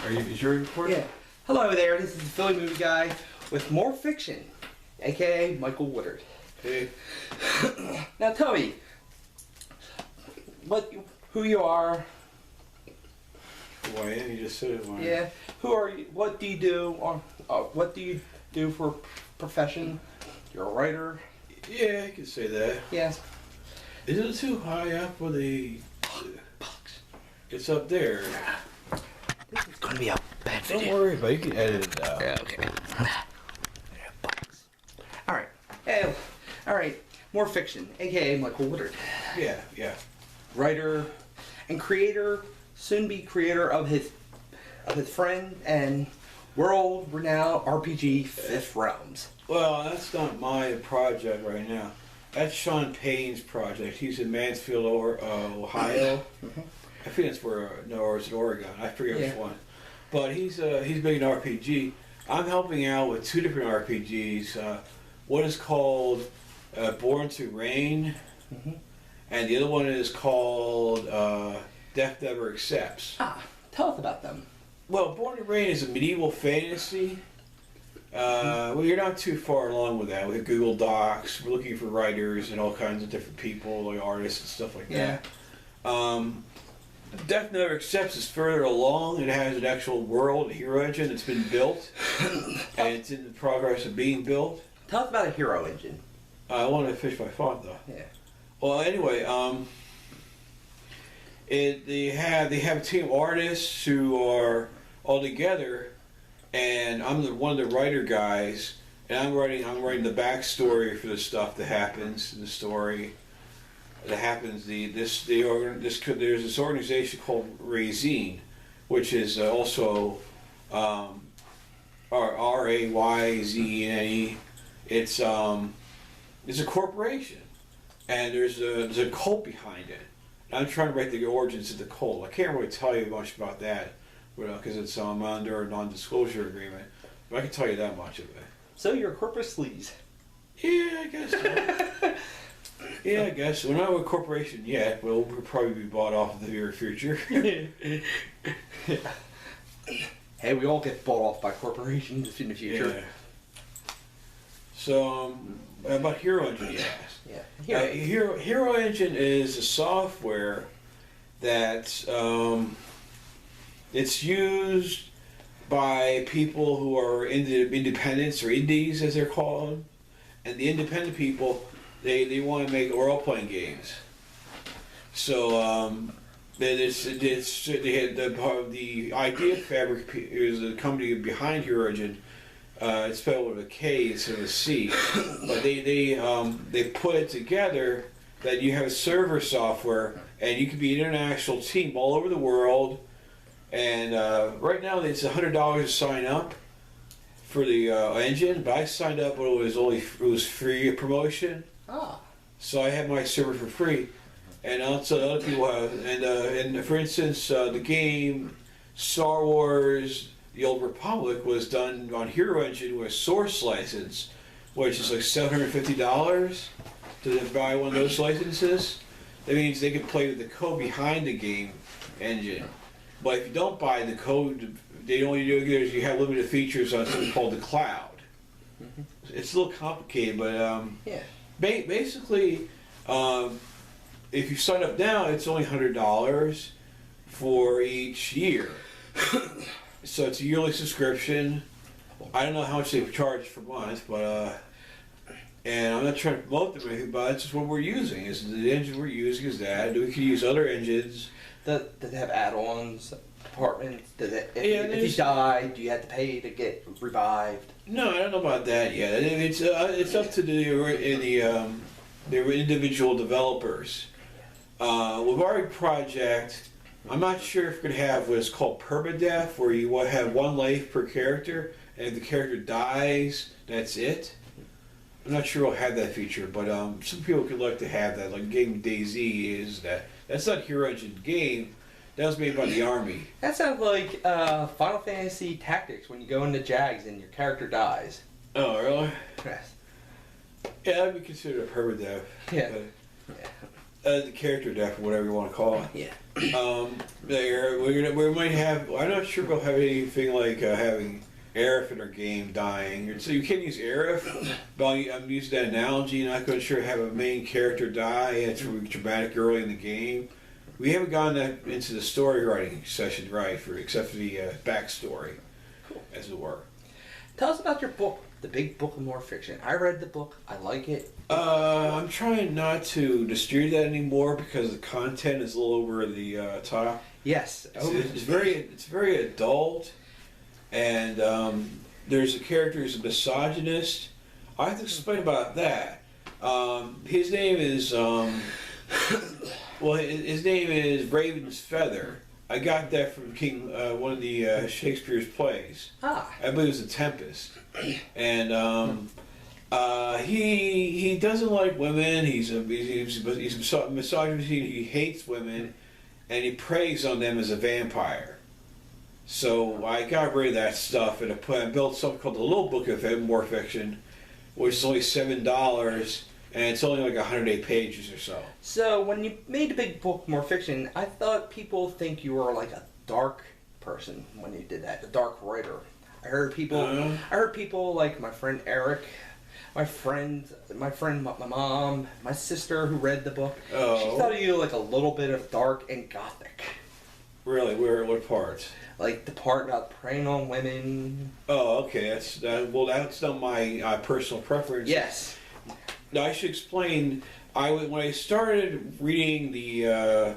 Is your recording? Yeah. Hello there, this is the Philly Movie Guy with more fiction, aka Michael Woodard. Hey. Now tell me, who you are? Who I am? You just said it. Yeah. Who are you? What do you do? Or what do you do for profession? You're a writer. Yeah, I can say that. Yes. Is it too high up for the? It's up there. This is gonna be a bad Don't video. worry about it. You can edit it out. Yeah, okay. All right. Hey, all right. More fiction, aka Michael Woodard. Yeah, yeah. Writer and creator, soon-be creator of his friend and world-renowned RPG Fifth Realms. Well, that's not my project right now. That's Sean Payne's project. He's in Mansfield, Ohio. I think that's where, or is it Oregon? I forget which one. But he's making an RPG. I'm helping out with two different RPGs. One is called Born to Reign, and the other one is called Death Never Accepts. Tell us about them. Well, Born to Reign is a medieval fantasy. Well, you're not too far along with that. We have Google Docs. We're looking for writers and all kinds of different people, like artists and stuff like that. Death Never Accepts is further along. It has an actual world, a hero engine that's been built, and it's in the progress of being built. Tell us about a hero engine. I want to finish my thought though. Yeah. Well, anyway, they have a team of artists who are all together, and I'm one of the writer guys, and I'm writing the backstory for the stuff that happens in the story. That happens. There's this organization called Rayzine, which is also RAYZNE. It's a corporation, and there's a cult behind it. I'm trying to write the origins of the cult. I can't really tell you much about that, because it's under a non-disclosure agreement. But I can tell you that much of it. So you're a corporate sleaze. Yeah, I guess so. Yeah, I guess. We're not a corporation yet, but we'll probably be bought off in the near future. Hey, we all get bought off by corporations in the future. Yeah. So, about Hero Engine, you asked. Yeah. Hero Engine is a software that it's used by people who are independents or indies, as they're called, and the independent people. They want to make role-playing games. So the Idea Fabric is the company behind Hero Engine. It's spelled with a K instead of a C. But they put it together that you have server software and you can be an international team all over the world. And right now it's $100 to sign up for the engine. But I signed up when it was free promotion. So I have my server for free, and also other people have. And for instance, the game Star Wars: The Old Republic was done on Hero Engine with a source license, which is like $750 to buy one of those licenses. That means they can play with the code behind the game engine. But if you don't buy the code, they only do is you have limited features on something called the cloud. It's a little complicated, but yeah. Basically, if you sign up now, it's only $100 for each year. So it's a yearly subscription. I don't know how much they charge per month, but and I'm not trying to promote them or anything, but that's just what we're using. Is the engine we're using is that. We can use other engines. Does it have add-ons, departments? If you die, do you have to pay to get revived? No, I don't know about that yet. It's up to the individual developers. With our project, I'm not sure if we're going to have what is called permadeath, where you have one life per character, and if the character dies, that's it. I'm not sure we'll have that feature, but some people could like to have that. Like Game DayZ is that. That's not Hero Engine game. That was made by the Army. That sounds like Final Fantasy Tactics when you go into Jags and your character dies. Oh, really? Yes. Yeah, that'd be considered a permadeath. Yeah. The character death, whatever you want to call it. Yeah. We might have. I'm not sure we'll have anything like having Aerith in our game dying. So you can use Aerith, but I'm using that analogy. Not going to sure have a main character die. It's really dramatic early in the game. We haven't gone into the story writing session, right? Except for the backstory, Cool. as it were. Tell us about your book, The Big Book of More Fiction. I read the book. I like it. I'm trying not to distribute that anymore because the content is a little over the top. Yes. It's very adult, and there's a character who's a misogynist. I have to explain about that. His name is his name is Raven's Feather. I got that from King, one of the Shakespeare's plays. Ah. I believe it was The Tempest, and he doesn't like women. He's misogynist. He hates women, and he preys on them as a vampire. So I got rid of that stuff, and I built something called the Little Book of More Fiction, which is only $7, and it's only like 108 pages or so. So when you made The Big Book More Fiction, I thought people think you were like a dark person when you did that, a dark writer. I heard people like my friend Eric, my mom, my sister who read the book. Oh. She thought of you like a little bit of dark and gothic. Really? What parts? Like the part about preying on women. Oh, okay. That's not my personal preference. Yes. Now I should explain. When I started reading the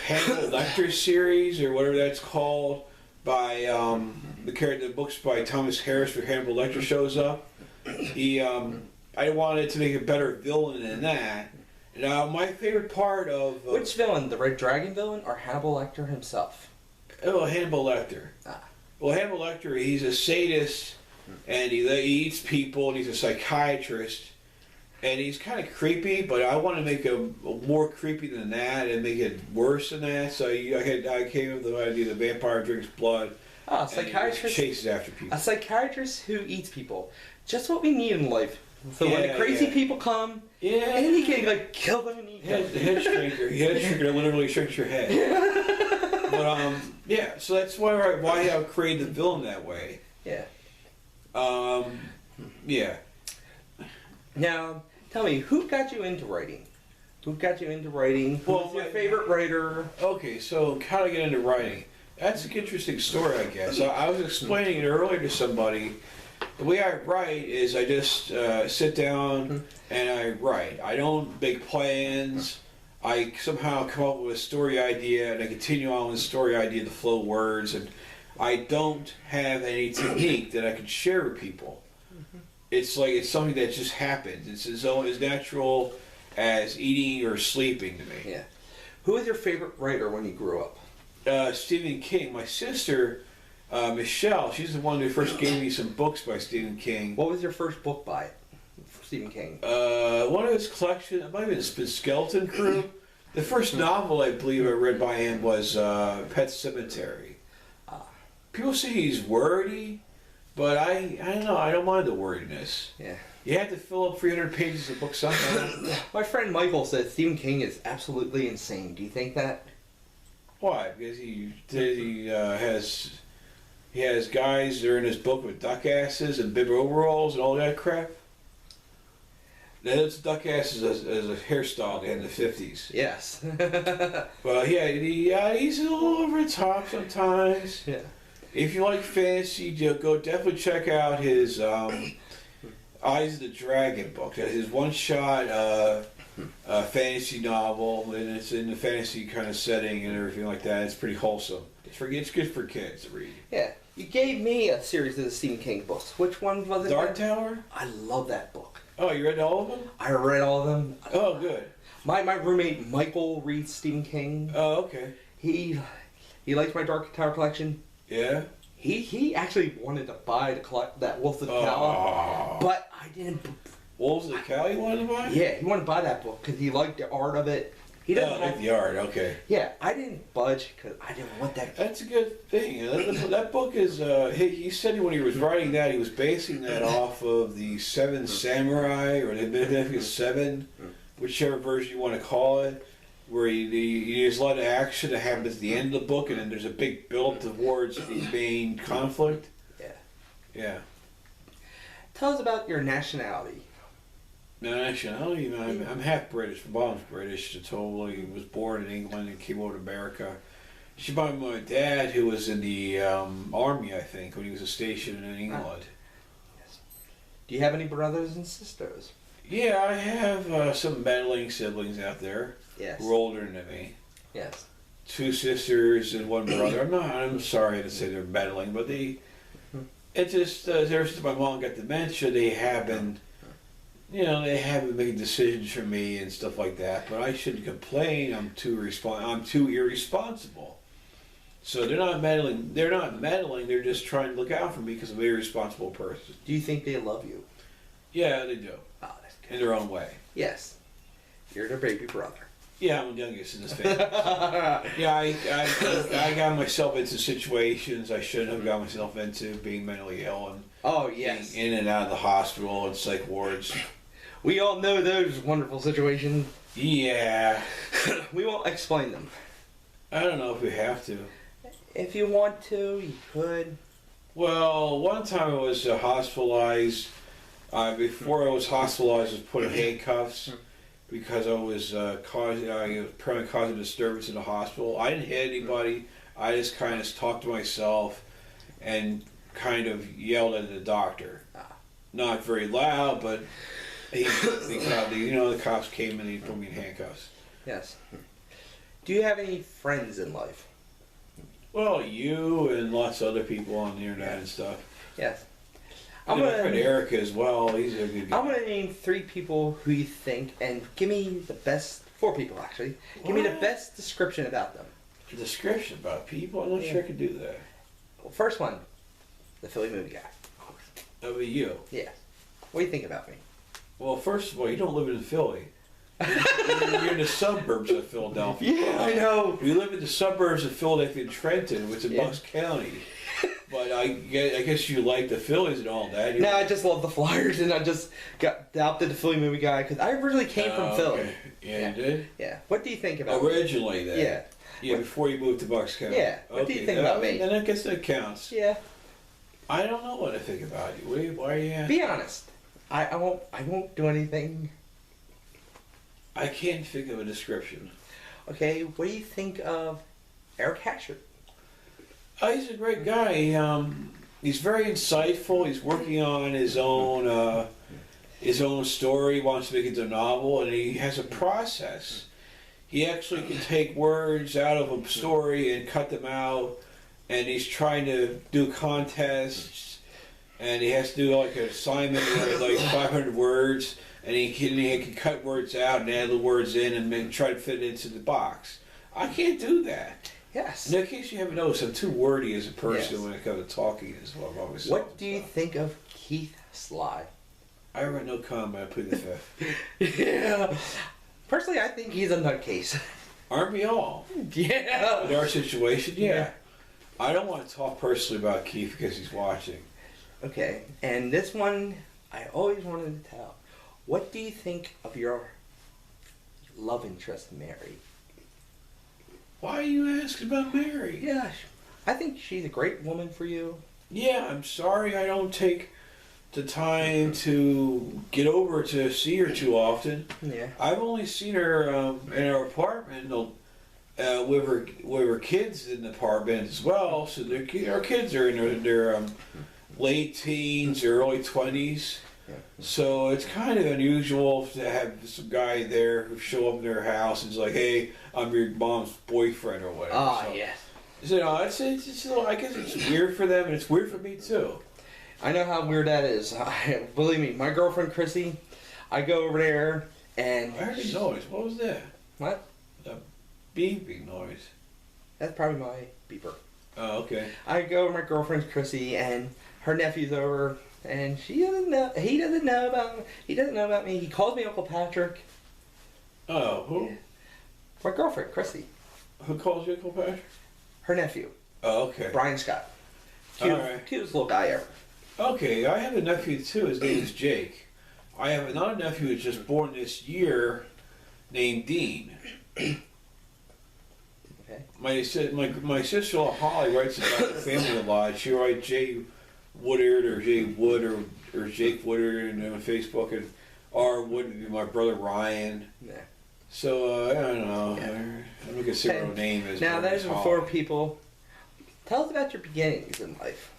Hannibal Lecter series or whatever that's called by the books by Thomas Harris where Hannibal Lecter shows up. I wanted to make a better villain than that. Now my favorite part of Which villain? The Red Dragon villain or Hannibal Lecter himself? Oh, Hannibal Lecter. Ah. Well, Hannibal Lecter, he's a sadist, and he eats people, and he's a psychiatrist, and he's kind of creepy. But I want to make him more creepy than that, and make it worse than that. So I came up with the idea: the vampire drinks blood, Ah, and he psychiatrist. chases after people. A psychiatrist who eats people. Just what we need in life. So when the Yeah, crazy yeah. people come, Yeah, and he can like kill them and eat them. head shrinker literally shrinks your head. But yeah, so that's why I created the villain that way. Yeah. Yeah. Now, tell me, who got you into writing? Who got you into writing? Well, Who's your favorite writer? Okay, so how to get into writing? That's an interesting story, I guess. I was explaining it earlier to somebody. The way I write is I just sit down and I write. I don't make plans. I somehow come up with a story idea and I continue on with the story idea, the flow of words, and I don't have any technique that I can share with people. It's like it's something that just happens. It's as natural as eating or sleeping to me. Yeah. Who was your favorite writer when you grew up? Stephen King. My sister, Michelle, she's the one who first gave me some books by Stephen King. What was your first book by Stephen King? One of his collection, it might have been Skeleton Crew. The first novel I believe I read by him was Pet Sematary. People say he's wordy, but I don't know. I don't mind the wordiness. Yeah. You have to fill up 300 pages of book sometime. My friend Michael said Stephen King is absolutely insane. Do you think that? Why? Because he has guys that are in his book with duck asses and bib overalls and all that crap. That's duck asses as a hairstyle in the 50s. Yes. Well, yeah, he's a little over the top sometimes. Yeah. If you like fantasy, go definitely check out his Eyes of the Dragon book. That's his one-shot fantasy novel, and it's in the fantasy kind of setting and everything like that. It's pretty wholesome. It's good for kids to read. Yeah. You gave me a series of the Stephen King books. Which one was it? Dark Tower? I love that book. Oh, you read all of them? I read all of them. Oh, good. My roommate Michael reads Stephen King. Oh, okay. He likes my Dark Tower collection. Yeah? He actually wanted to buy that Wolf of the Cow, but I didn't. Wolves of the Cow you wanted to buy? Yeah, he wanted to buy that book because he liked the art of it. He doesn't like the art, okay. Yeah, I didn't budge because I didn't want that. That's a good thing. That book is, he said when he was writing that, he was basing that off of the Seven Samurai, or the Magnificent Seven, whichever version you want to call it, where there's a lot of action that happens at the end of the book, and then there's a big build towards the main conflict. Yeah. Yeah. Tell us about your nationality. My nationality, I'm half British. My mom's British. Totally was born in England and came over to America. She brought my dad, who was in the army, I think, when he was stationed in England. Yes. Do you have any brothers and sisters? Yeah, I have some meddling siblings out there. Yes. Who are older than me. Yes. 2 sisters and 1 brother. I'm sorry to say they're meddling, but it just ever since my mom got dementia, they have been making decisions for me and stuff like that. But I shouldn't complain. I'm too irresponsible. So they're not meddling. They're just trying to look out for me because I'm an irresponsible person. Do you think they love you? Yeah, they do. Oh, that's good. In their own way. Yes. You're their baby brother. Yeah, I'm the youngest in this family. Yeah, I got myself into situations I shouldn't have got myself into, being mentally ill and oh yes, being in and out of the hospital and psych wards. We all know those wonderful situations. Yeah. We won't explain them. I don't know if we have to. If you want to, you could. Well, one time I was hospitalized. Before I was hospitalized, I was put in handcuffs because I was causing disturbance in the hospital. I didn't hit anybody. I just kind of talked to myself and kind of yelled at the doctor. Not very loud, but the cops came and he put me in handcuffs. Yes. Do you have any friends in life? Well, you and lots of other people on the internet and stuff. Yes. My friend Erica as well. He's a good guy. I'm going to name 3 people who you think, and give me the best, 4 people actually. Give me the best description about them. A description about people? I'm not sure I could do that. Well, first one, the Philly movie guy. That would be you. Yeah. What do you think about me? Well, first of all, you don't live in Philly. You're in the suburbs of Philadelphia. Yeah, I know. We live in the suburbs of Philadelphia and Trenton, which is in Bucks County. But I guess you like the Phillies and all that. No, I just love the Flyers, and I just got adopted the Philly movie guy because I originally came from Philly. Okay. Yeah, you did? Yeah. What do you think about me? Originally, then. Yeah. Yeah, before you moved to Bucks County. Yeah. What do you think about me? Then I guess that counts. Yeah. I don't know what I think about you. Why are you asking? Be honest. I won't do anything. I can't think of a description. Okay, what do you think of Eric Hatcher? Oh, he's a great guy. He's very insightful. He's working on his own story. He wants to make it into a novel, and he has a process. He actually can take words out of a story and cut them out, and he's trying to do contests, and he has to do like an assignment with like 500 words, and he can cut words out and add the words in and then try to fit it into the box. I can't do that. Yes. Now, in case you haven't noticed, I'm too wordy as a person Yes. when it comes to talking as well. I've always said. What do you think of Keith Sly? I have no comment. I plead the fifth. Yeah. Personally, I think he's a nutcase. Aren't we all? Yeah. In our situation, yeah. I don't want to talk personally about Keith because he's watching. Okay, and this one I always wanted to tell. What do you think of your love interest, Mary? Why are you asking about Mary? Yeah, I think she's a great woman for you. Yeah, I'm sorry I don't take the time to get over to see her too often. Yeah. I've only seen her in our apartment with her kids in the apartment as well. So our kids are in their late teens, early 20s. Yeah. So it's kind of unusual to have some guy there who show up in their house and is like, "Hey, I'm your mom's boyfriend" or whatever. Ah, so, yes. So no, it's I guess it's weird for them and it's weird for me too. I know how weird that is. Believe me, my girlfriend Chrissy, I go over there and... I heard a noise. What was that? What? A beeping noise. That's probably my beeper. Oh, okay. I go over to my girlfriend Chrissy and her nephew's over and he doesn't know about me. He calls me Uncle Patrick. Oh, who? Yeah. My girlfriend Chrissy. Who calls you Uncle Patrick? Her nephew. Oh, okay. Brian Scott. Alright. Cutest little guy ever. Okay, I have a nephew too. His name is Jake. I have another nephew who's just born this year. named Dean. Okay. My sister-in-law Holly writes about the family a lot. She writes Jay Woodard or Jay Wood or Jake Woodard on Facebook, and R Wood would be my brother Ryan. Yeah. So I don't know. Yeah. I'm gonna say her name is. Now that is Holly. before people. Tell us about your beginnings in life.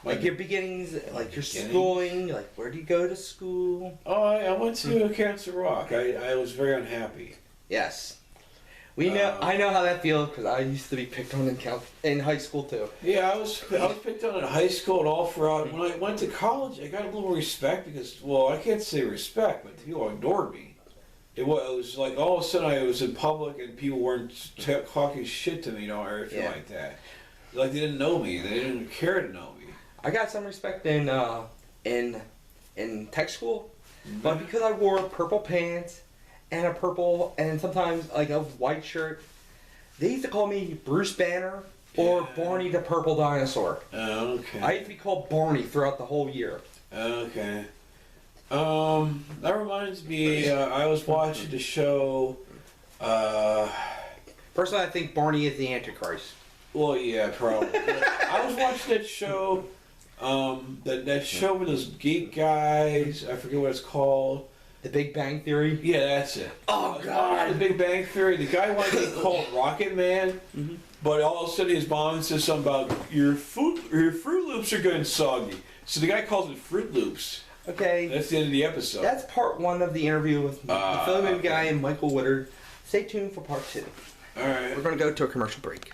Like My your beginnings, like your beginnings? schooling, like where do you go to school? Oh, I went to Cancer Rock. I was very unhappy. Yes. We know. Um, I know how that feels because I used to be picked on in high school too. Yeah, I was picked on in high school and all throughout. When I went to college, I got a little respect because, well, I can't say respect, but people ignored me. It was like all of a sudden I was in public and people weren't talking shit to me, or anything Yeah. like that. Like they didn't know me. They didn't care to know me. I got some respect in tech school, but because I wore purple pants and a purple and sometimes like a white shirt, they used to call me Bruce Banner or Yeah. Barney the Purple Dinosaur. Oh, okay. I used to be called Barney throughout the whole year. Okay. That reminds me. I was watching the show. Personally, I think Barney is the Antichrist. Well, yeah, probably. I was watching that show. That show with those geek guys. I forget what it's called. The Big Bang Theory. Yeah, that's it. Oh, I was God. watching The Big Bang Theory. The guy wanted to be called Rocket Man, but all of a sudden his mom says something about your Fruit Loops are going soggy. So the guy calls it Fruit Loops. Okay. That's the end of the episode. That's part one of the interview with the Philip guy and Michael Woodard. Stay tuned for part two. All right. We're going to go to a commercial break.